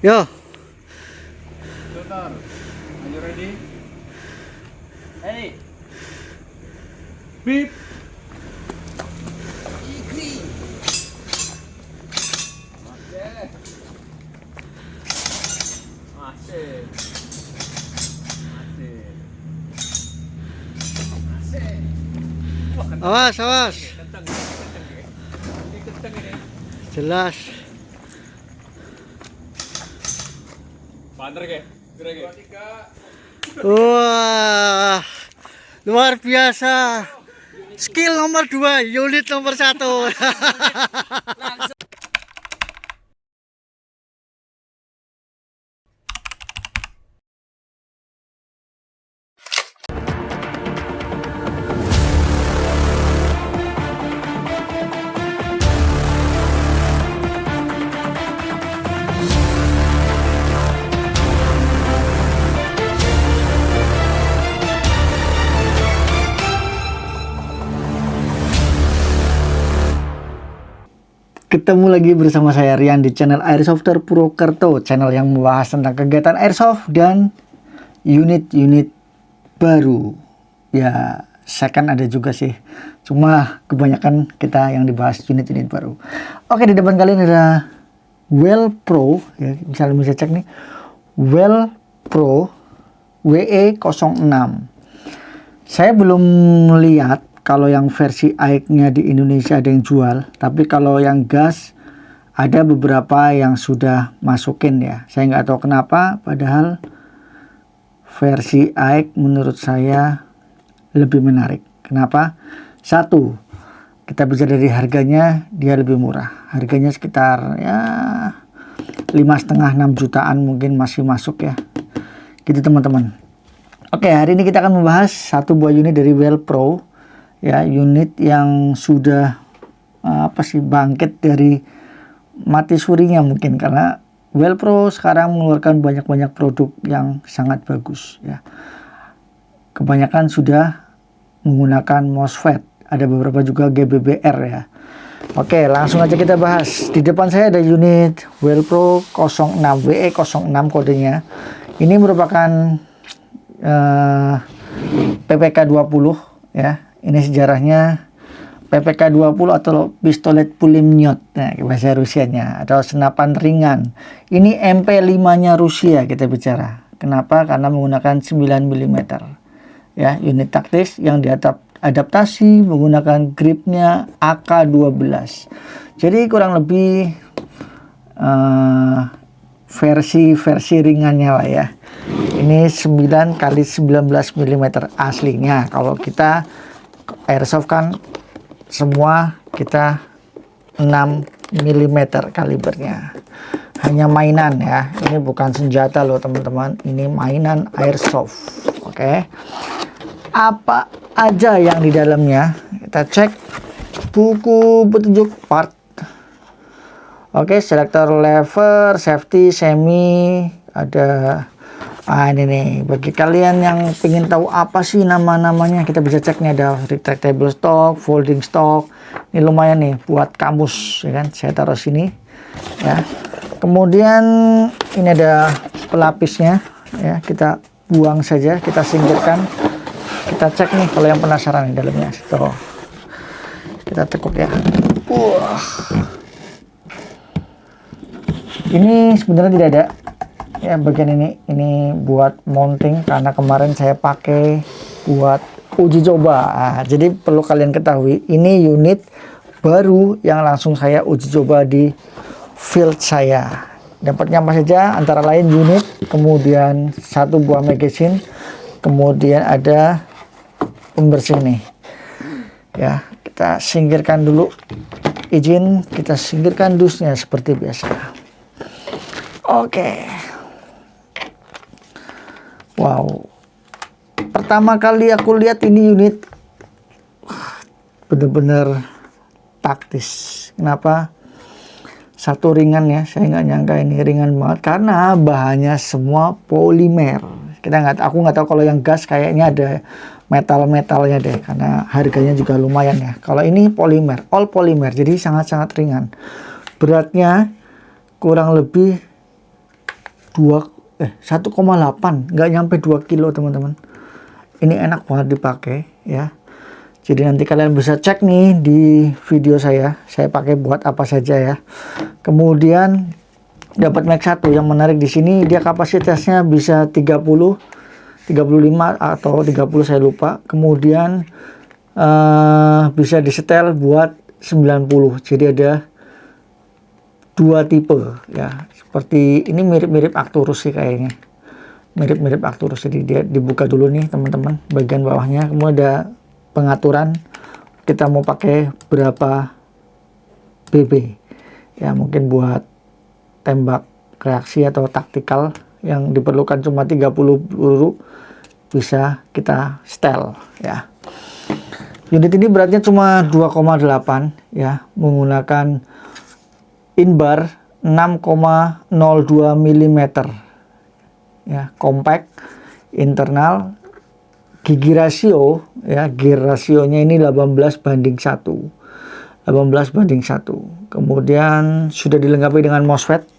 Yo. Tutor, are you ready? Hey, Beep. masih, masih. Wah, kenceng, Awas, awas. kenceng, kenceng ya. Ini kenceng ini. Jelas. Banter ke? Kira ke? Wah. Luar biasa. Skill nomor 2, unit nomor 1. Ketemu lagi bersama saya Rian di channel Airsofter Purwokerto, channel yang membahas tentang kegiatan airsoft dan unit-unit baru. Ya, second ada juga sih. Cuma kebanyakan kita yang dibahas unit-unit baru. Oke, di depan kalian ada Well Pro, ya, misalnya bisa cek nih. Well Pro WE06. Saya belum melihat kalau yang versi AIK-nya di Indonesia ada yang jual, tapi kalau yang gas ada beberapa yang sudah masukin ya. Saya nggak tahu kenapa, padahal versi AIK menurut saya lebih menarik. Kenapa? Satu, kita bicara dari harganya, dia lebih murah. Harganya sekitar ya 5,5-6 jutaan mungkin masih masuk ya. Gitu teman-teman. Oke, hari ini kita akan membahas satu buah unit dari Well Pro. Ya, unit yang sudah bangkit dari mati surinya mungkin, karena Well Pro sekarang mengeluarkan banyak produk yang sangat bagus ya. Kebanyakan sudah menggunakan MOSFET, ada beberapa juga GBBR ya. Oke, langsung aja kita bahas. Di depan saya ada unit Well Pro 06 WE06 kodenya. Ini merupakan PPK 20 ya. Ini sejarahnya PPK 20 atau pistolet pulemyot, nah, bahasa Rusianya, atau senapan ringan. Ini MP5-nya Rusia kita bicara. Kenapa? Karena menggunakan 9 mm. Ya, unit taktis yang diadaptasi menggunakan gripnya AK-12. Jadi kurang lebih versi ringannya lah ya. Ini 9 kali 19 mm aslinya. Kalau kita airsoft kan semua kita 6 mm kalibernya. Hanya mainan ya. Ini bukan senjata loh teman-teman. Ini mainan airsoft. Oke. Apa aja yang di dalamnya? Kita cek buku petunjuk part. Oke, selektor lever, safety, semi, ada. Ini nih, bagi kalian yang ingin tahu apa sih nama-namanya, kita bisa cek nih, ada retractable stock, folding stock. Ini lumayan nih buat kamus ya kan. Saya taruh sini ya. Kemudian ini ada pelapisnya ya, kita buang saja, kita singkirkan. Kita cek nih kalau yang penasaran di dalamnya. Tuh. Kita tekuk ya. Wah. Ini sebenarnya tidak ada ya bagian ini buat mounting, karena kemarin saya pakai buat uji coba. Jadi perlu kalian ketahui, ini unit baru yang langsung saya uji coba di field saya. Dapatnya apa saja? Antara lain unit, kemudian satu buah magazine, kemudian ada pembersih nih. Ya, kita singkirkan dulu. Izin kita singkirkan dusnya seperti biasa. Oke. Wow, pertama kali aku lihat ini unit bener-bener taktis. Kenapa? Satu ringan ya, saya nggak nyangka ini ringan banget karena bahannya semua polimer. Aku nggak tahu kalau yang gas kayaknya ada metalnya deh, karena harganya juga lumayan ya. Kalau ini polimer, all polimer, jadi sangat-sangat ringan. Beratnya kurang lebih 1,8, nggak nyampe 2 kilo teman-teman. Ini enak banget dipakai ya. Jadi nanti kalian bisa cek nih di video saya pakai buat apa saja ya. Kemudian dapat Max 1. Yang menarik di sini dia kapasitasnya bisa 30, 35 atau 30 saya lupa. Kemudian bisa disetel buat 90. Jadi ada 2 tipe ya. Seperti ini mirip-mirip Arcturus sih kayaknya. Mirip-mirip Arcturus. Jadi dia dibuka dulu nih teman-teman bagian bawahnya. Kemudian ada pengaturan kita mau pakai berapa BB. Ya mungkin buat tembak reaksi atau taktikal yang diperlukan cuma 30 peluru bisa kita setel ya. Unit ini beratnya cuma 2,8 ya, menggunakan inbar 6,02 mm ya, compact, internal, gigi rasio ya, gear rasionya ini 18:1. 18:1. Kemudian sudah dilengkapi dengan MOSFET.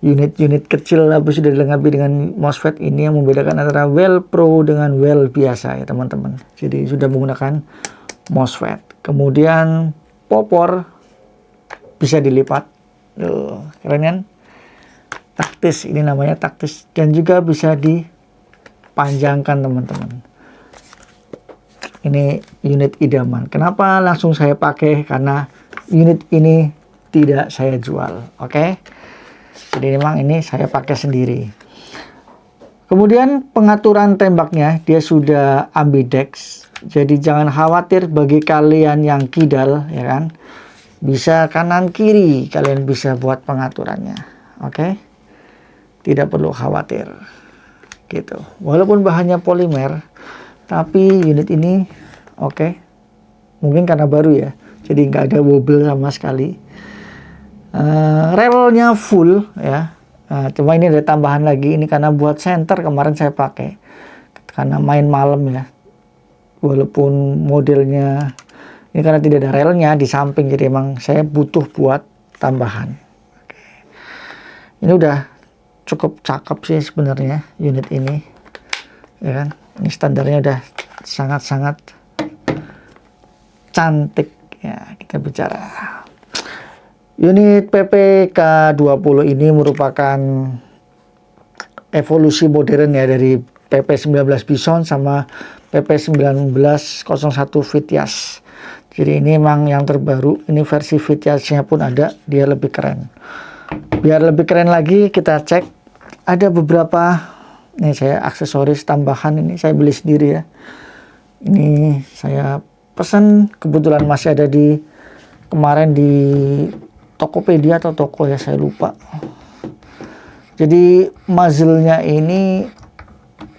Unit-unit kecil tapi sudah dilengkapi dengan MOSFET. Ini yang membedakan antara well pro dengan well biasa ya teman-teman. Jadi sudah menggunakan MOSFET. Kemudian popor bisa dilipat. Keren kan? Taktis, ini namanya taktis. Dan juga bisa dipanjangkan teman-teman. Ini unit idaman. Kenapa langsung saya pakai? Karena unit ini tidak saya jual. Oke? Jadi memang ini saya pakai sendiri. Kemudian pengaturan tembaknya dia sudah ambidex. Jadi jangan khawatir bagi kalian yang kidal ya kan. Bisa kanan kiri kalian bisa buat pengaturannya. Oke? Tidak perlu khawatir. Gitu. Walaupun bahannya polimer, tapi unit ini oke. Mungkin karena baru ya. Jadi nggak ada wobble sama sekali. Relnya full ya. Cuma ini ada tambahan lagi. Ini karena buat center kemarin saya pakai. Karena main malam ya. Walaupun modelnya ini karena tidak ada relnya di samping. Jadi emang saya butuh buat tambahan. Oke. Ini udah cukup cakep sih sebenarnya unit ini. Ya kan. Ini standarnya udah sangat-sangat cantik ya kita bicara. Unit PPK20 ini merupakan evolusi modern ya dari PP19 Bison sama PP1901 Vityas. Jadi ini memang yang terbaru. Ini versi Vityasnya pun ada, dia lebih keren. Biar lebih keren lagi kita cek ada beberapa. Ini saya aksesoris tambahan, ini saya beli sendiri ya. Ini saya pesan, kebetulan masih ada di kemarin di Tokopedia atau toko ya saya lupa. Jadi muzzle-nya ini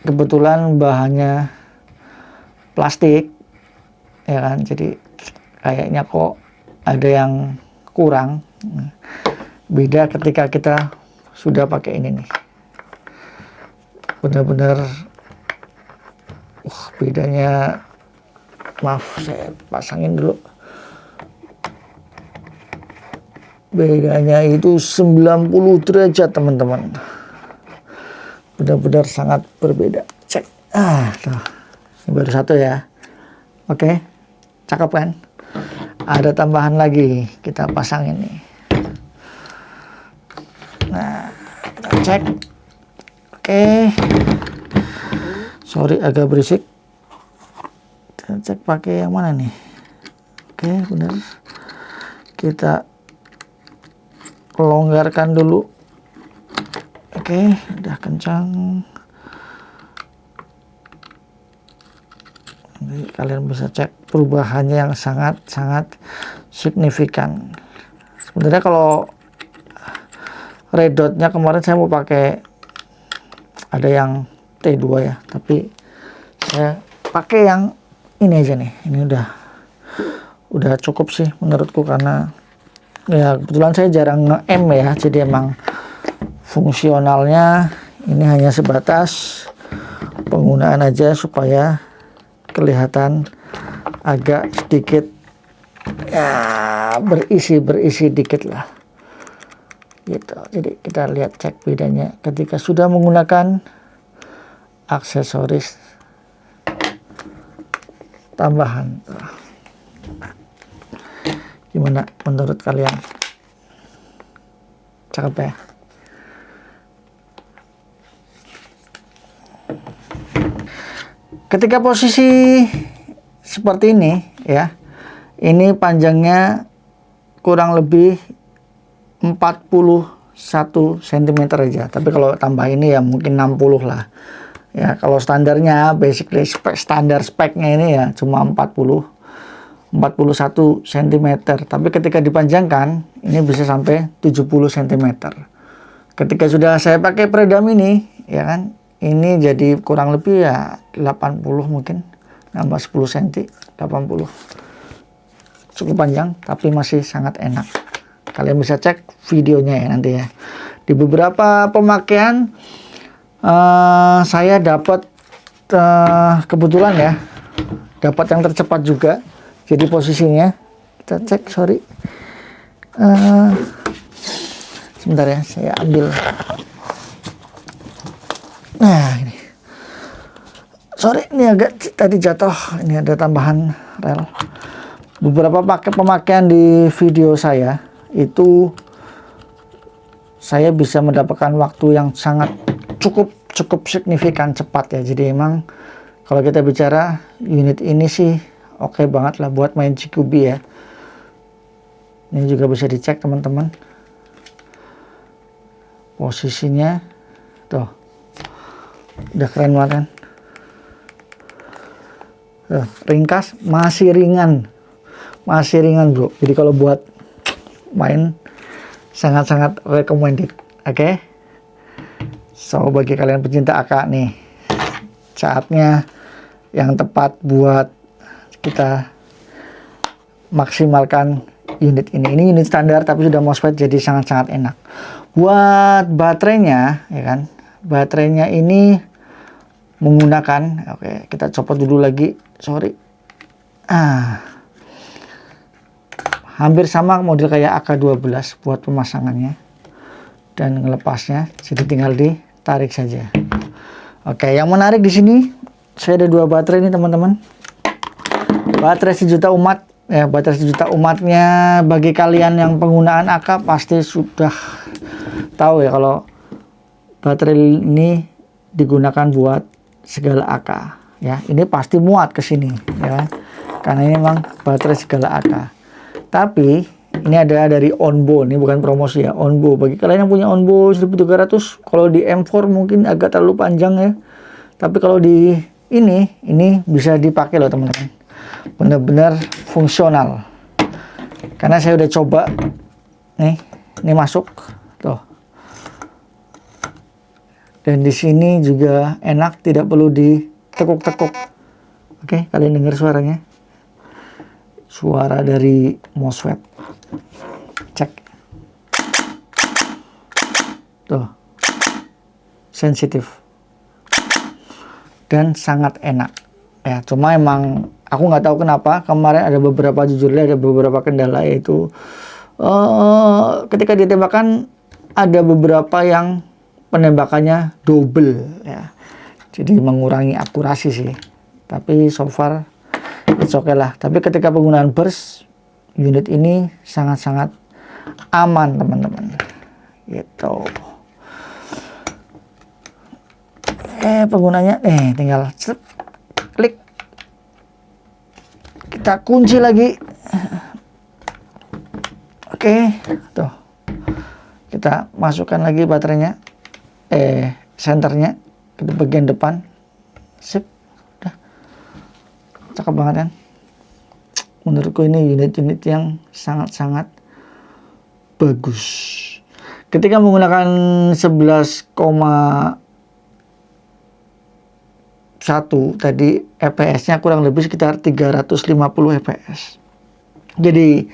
kebetulan bahannya plastik ya kan. Jadi kayaknya kok ada yang kurang. Beda ketika kita sudah pakai ini nih. Benar-benar bedanya. Maaf saya pasangin dulu. Bedanya itu 90 derajat teman-teman. Benar-benar sangat berbeda. Cek. Tuh. Ini baru satu ya. Oke. Cakep kan? Ada tambahan lagi. Kita pasang ini. Nah, kita cek. Oke. Sorry agak berisik. Kita cek pakai yang mana nih? Oke, benar. Kita longgarkan dulu. Oke, udah kencang. Nanti kalian bisa cek perubahannya yang sangat-sangat signifikan. Sebenarnya kalau red dotnya kemarin saya mau pakai ada yang T2 ya, tapi saya pakai yang ini aja nih. Ini udah cukup sih menurutku karena ya kebetulan saya jarang nge-M ya, jadi emang fungsionalnya ini hanya sebatas penggunaan aja supaya kelihatan agak sedikit ya berisi dikit lah. gitu. Jadi kita lihat cek bedanya ketika sudah menggunakan aksesoris tambahan. Gimana menurut kalian? Cakep ya? Ketika posisi seperti ini ya, ini panjangnya kurang lebih 41 cm aja. Tapi kalau tambah ini ya mungkin 60 lah. Ya, kalau standarnya basically standar speknya ini ya cuma 41 cm. Tapi ketika dipanjangkan ini bisa sampai 70 cm. Ketika sudah saya pakai peredam ini ya kan, ini jadi kurang lebih ya 80 mungkin, nambah 10 cm, 80. Cukup panjang tapi masih sangat enak. Kalian bisa cek videonya ya nanti ya. Di beberapa pemakaian saya dapat kebetulan ya, dapat yang tercepat juga. Jadi posisinya kita cek, sorry. Sebentar ya, saya ambil. Nah ini, sorry ini agak tadi jatuh. Ini ada tambahan rel. Beberapa pemakaian di video saya itu saya bisa mendapatkan waktu yang sangat cukup signifikan cepat ya. Jadi emang kalau kita bicara unit ini sih oke banget lah buat main GQB ya. Ini juga bisa dicek teman-teman. Posisinya tuh udah keren banget kan. Tuh, ringkas, masih ringan bro. Jadi kalau buat main sangat-sangat recommended. Oke. So bagi kalian pecinta AK nih, saatnya yang tepat buat kita maksimalkan unit ini. Ini unit standar tapi sudah MOSFET, jadi sangat-sangat enak. Buat baterainya ya kan, baterainya ini menggunakan, oke kita copot dulu lagi, sorry. Hampir sama model kayak AK12 buat pemasangannya dan ngelepasnya, jadi tinggal ditarik saja. Oke, yang menarik di sini saya ada dua baterai ini teman-teman. Baterai sejuta umat ya, baterai sejuta umatnya bagi kalian yang penggunaan AK pasti sudah tahu ya kalau baterai ini digunakan buat segala AK ya. Ini pasti muat ke sini ya, karena ini memang baterai segala AK. Tapi ini ada dari Onbo, ini bukan promosi ya, Onbo. Bagi kalian yang punya Onbo 1300, kalau di M4 mungkin agak terlalu panjang ya. Tapi kalau di ini bisa dipakai loh teman-teman. Benar-benar fungsional. Karena saya udah coba nih, ini masuk tuh. Dan di sini juga enak, tidak perlu ditekuk-tekuk. Oke, kalian dengar suaranya? Suara dari MOSFET. Cek. Tuh. Sensitif. Dan sangat enak. Ya, cuma emang aku nggak tahu kenapa kemarin ada beberapa, jujurnya ada beberapa kendala, yaitu ketika ditembakkan ada beberapa yang penembakannya double ya. Jadi mengurangi akurasi sih. Tapi so far it's okay lah. Tapi ketika penggunaan burst, unit ini sangat-sangat aman teman-teman. Gitu. Penggunanya tinggal klik, kita kunci lagi. Oke, tuh kita masukkan lagi baterainya, senternya ke bagian depan. Sip, udah cakep banget kan. Menurutku ini unit-unit yang sangat-sangat bagus. Ketika menggunakan 11,1 tadi, fps-nya kurang lebih sekitar 350 fps. Jadi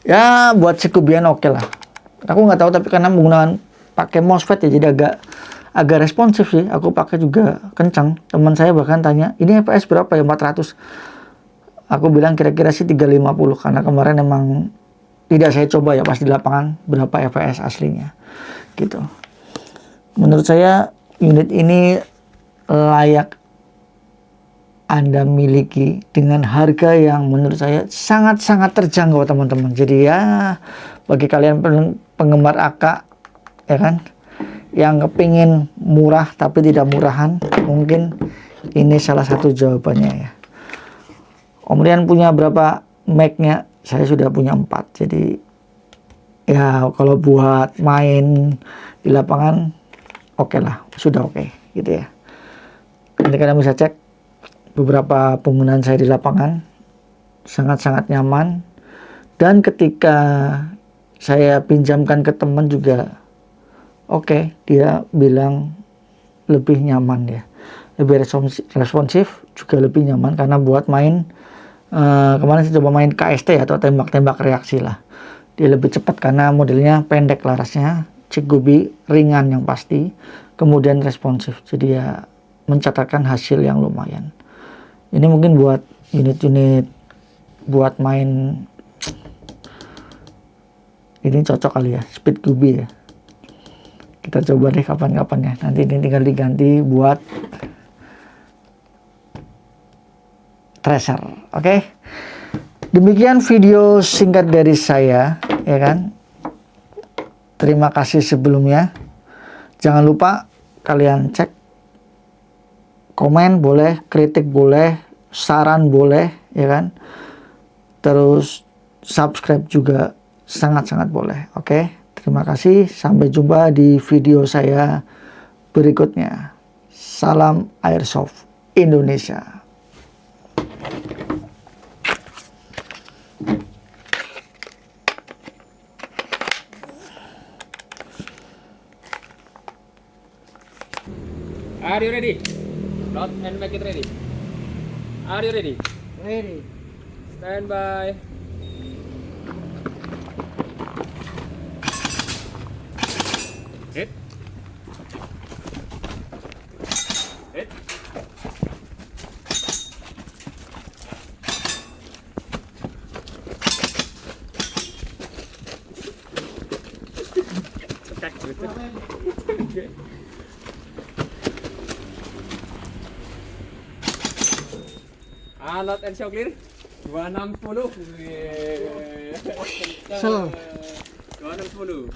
ya buat sekubian oke lah. Aku nggak tahu, tapi karena menggunakan pakai MOSFET ya, jadi agak responsif sih. Aku pakai juga kencang. Teman saya bahkan tanya, ini fps berapa ya? 400. Aku bilang kira-kira sih 350, karena kemarin emang tidak saya coba ya pas di lapangan berapa FPS aslinya gitu. Menurut saya unit ini layak Anda miliki dengan harga yang menurut saya sangat-sangat terjangkau teman-teman. Jadi ya bagi kalian penggemar AK ya kan, yang kepingin murah tapi tidak murahan, mungkin ini salah satu jawabannya ya. Kemudian punya berapa Mac-nya? Saya sudah punya 4. Jadi ya kalau buat main di lapangan oke lah, sudah oke gitu ya. Nanti kalian bisa cek beberapa penggunaan saya di lapangan, sangat-sangat nyaman. Dan ketika saya pinjamkan ke teman juga oke, dia bilang lebih nyaman ya, lebih responsif, juga lebih nyaman karena buat main kemarin saya coba main KST atau tembak-tembak reaksi lah, dia lebih cepat karena modelnya pendek larasnya, Chikubi ringan yang pasti, kemudian responsif, jadi ya mencatatkan hasil yang lumayan. Ini mungkin buat unit-unit buat main ini cocok kali ya, Speed Gubi ya. Kita coba deh kapan-kapan ya. Nanti ini tinggal diganti buat tracer. Oke. Demikian video singkat dari saya, ya kan. Terima kasih sebelumnya. Jangan lupa kalian cek, komen boleh, kritik boleh, saran boleh, ya kan. Terus subscribe juga sangat-sangat boleh. Oke. Terima kasih. Sampai jumpa di video saya berikutnya. Salam Airsoft Indonesia. Are you ready? Not and make it ready. Are you ready? Ready. Stand by. Hit. Hit. Alat and show clear 260. So. 260.